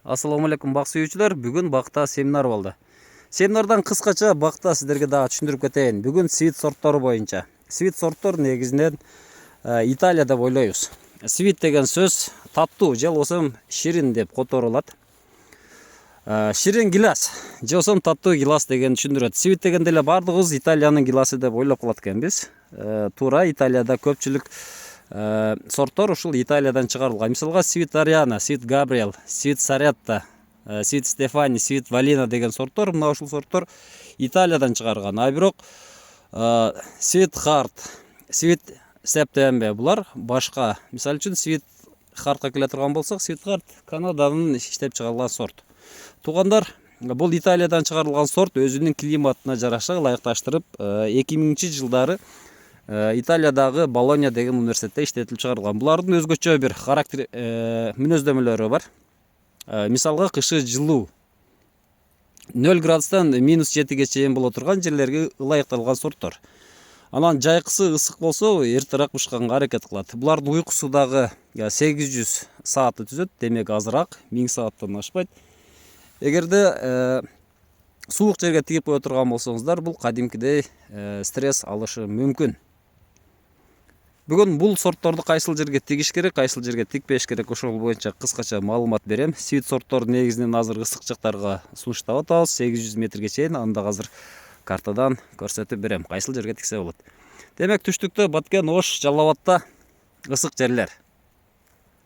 Ассаламу алейкум бак сүйүүчүлөр. Бүгүн бакта семинар болду. Семинардан кыскача бакта сиздерге дагы түшүндүрүп кетейин. Бүгүн свит сорттору боюнча. Свит сорттор негизинен Италия деп ойлойбуз. Свит деген сөз таттуу же болбосо ширин деп которулат. Ширин гилас же болбосо таттуу гилас деген түшүндүрөт. Свит дегенде эле баардыгыбыз Италиянын гиласы деп ойлоп калат экенбиз. Туура, Италияда көпчүлүк сорттор ушул Италиядан чыгарылган. Мисалга свит Ариана, свит Габриэл, свит Саретта, свит Стефани, свит Валина деген сорттор, мына ушул сорттор Италиядан чыгарылган. А бирок свит Харт, свит Септембе булар башка. Мисалы үчүн свит Хартка келе турган болсок, свит Харт Канаданын иштеп чыгарылган сорт. Туугандар, бул Италиядан чыгарылган сорт өзүнүн климатына жараша ылайыкташтырып 2000 жылдары Италиядагы Болонья деген университетте иштетилип чыгарылган. Булардын өзгөчө бир характер мүнөздөмөлөрү бар. Мисалга кышы жылуу 0 градустан -7 чейин боло турган жерлерге ылайыкталган сорттор. Анан жайкысы ысык болсо эртерээк бышканга аракет кылат. Булардын уйкусу дагы 800 саатты түзөт, демек азыраак, 1000 сааттан ашпайт. Эгерде суук жерге тигип кое турган болсоңуздар, бул кадимкидей стресс алышы мүмкүн. Бүгүн бул сортторду кайсыл жерге тигиш керек, кайсыл жерге тикпеш керек, ошол боюнча кыскача маалымат берем. Свит сорттор негизинен азыр ысыкчыктарга сунуштап атабыз, 800 метрге чейин. Анда азыр картадан көрсөтүп берем, кайсыл жерге тиксе болот. Демек түштүктө Баткен, Ош, Жалал Абадта ысык жерлер.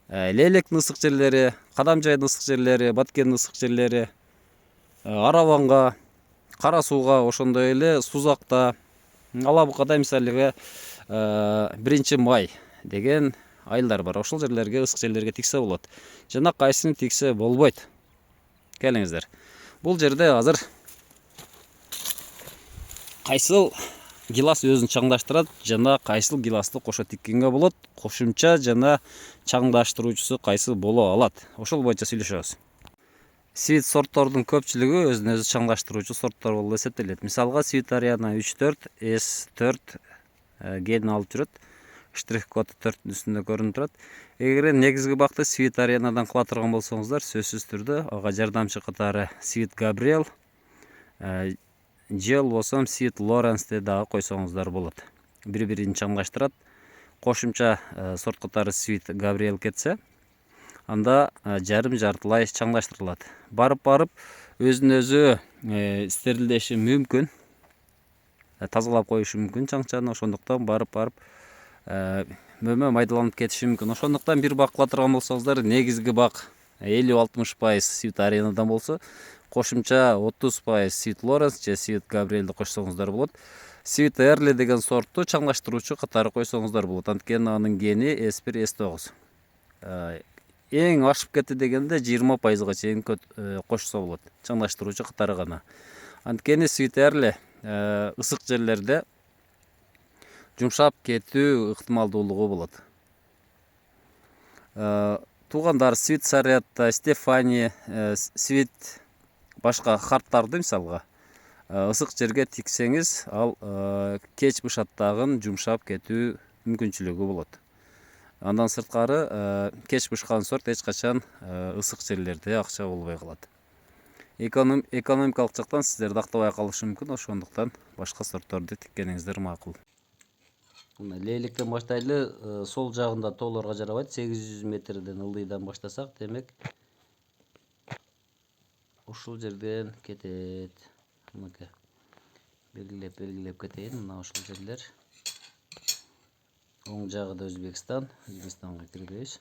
Лейлектин ысык жерлери, Кадамжайдын ысык жерлери, Баткендин ысык жерлери, Араванга, Кара сууга, ошондой эле Сузакта, Алабукада мисалыга 1 май деген айылдар бар. Ошол жерлерге, ысык жерлерге тиксе болот. Жана кайсыны тиксе болбойт. Келиңиздер. Бул жерде азыр кайсыл гилас өзүн чаңдаштырат жана кайсыл гиласты кошо тиккенге болот, кошумча жана чаңдаштыруучусу кайсы боло алат. Ошол боюнча сүйлөшөбүз. Свит сорттордун көпчүлүгү өзүн өзү чаңдаштыруучу сорттор болуп эсептелет. Мисалга свит Ариана 34 S4 генин алып жүрөт. Штрих код 4-түн үстүндө көрүнүп турат. Эгер негизги бакты свит Арианадан кыла турган болсоңуздар, сөзсүз түрдө ага жардамчы катары свит Габриэл же болбосо свит Лоренсти дагы койсоңуздар болот. Бири-бирин чаңдаштырат. Кошумча сорт катары свит Габриэл кетсе, анда жарым жартылай чаңдаштырылат. Барып өзүн өзү стерилдеши мүмкүн. Тазалап коюшу мүмкүн чаңчаны, ошондуктан барып мөмө майдаланып кетиши мүмкүн. Ошондуктан бир бак кыла турган болсоңуздар, негизги бак 50-60% свит Арианадан болсо, кошумча 30% свит Лоренс же свит Габриэлди кошсоңуздар болот. Свит Эрли деген сортту чаңдаштыруучу катары койсоңуздар болот. Анткени анын гени S1 S9. Эң ашып кетти дегенде 20%га чейин кошсо болот. Чаңдаштыруучу катары гана. Анткени свит Эрли ысык жерлерде жумшап кетүү ыктымалдуулугу болот. Туугандар, свит Саретта, Стефани, свит башка харттарды мисалга ысык жерге тиксеңиз, ал кеч бышаттагын жумшап кетүү мүмкүнчүлүгү болот. Андан сырткары кеч бышкан сорт эч качан ысык жерлерде акча болбой калат. Экономикалык жактан сиздерди актабай калышы мүмкүн, ошондуктан башка сортторду тиккениңиздер макул. Мына лейлектен баштайлы, сол жагында тоолорго жарабайт. 800 метрден ылдыйдан баштасак, демек ушул жерден кетет. Мынакей белгилеп кетейин. Мына ушул жерлер. Оң жагы да Өзбекстанга кирбейбиз.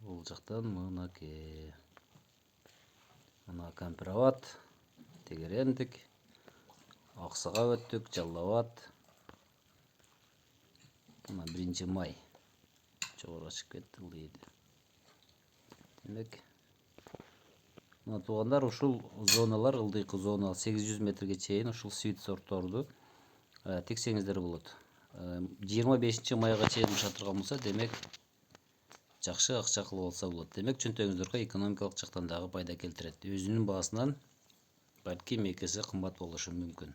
Бул жактан мынакей. Мына Кампирабад, Тегерендик, Аксыга өттүк, Жалал Абад. Мына 1 май. Жогору чыгып кетти ылдыйды. Демек, мына туугандар, ушул зоналар, ылдыйкы зона 800 метрге чейин ушул свит сортторду тиксеңиздер болот. 25 майга чейин уша турган болсо, демек жакшы акча кылып алса болот. Демек чөнтөгүңүздөргө экономикалык жактан дагы пайда келтирет. Өзүнүн баасынан балким 2 эсе кымбат болушу мүмкүн.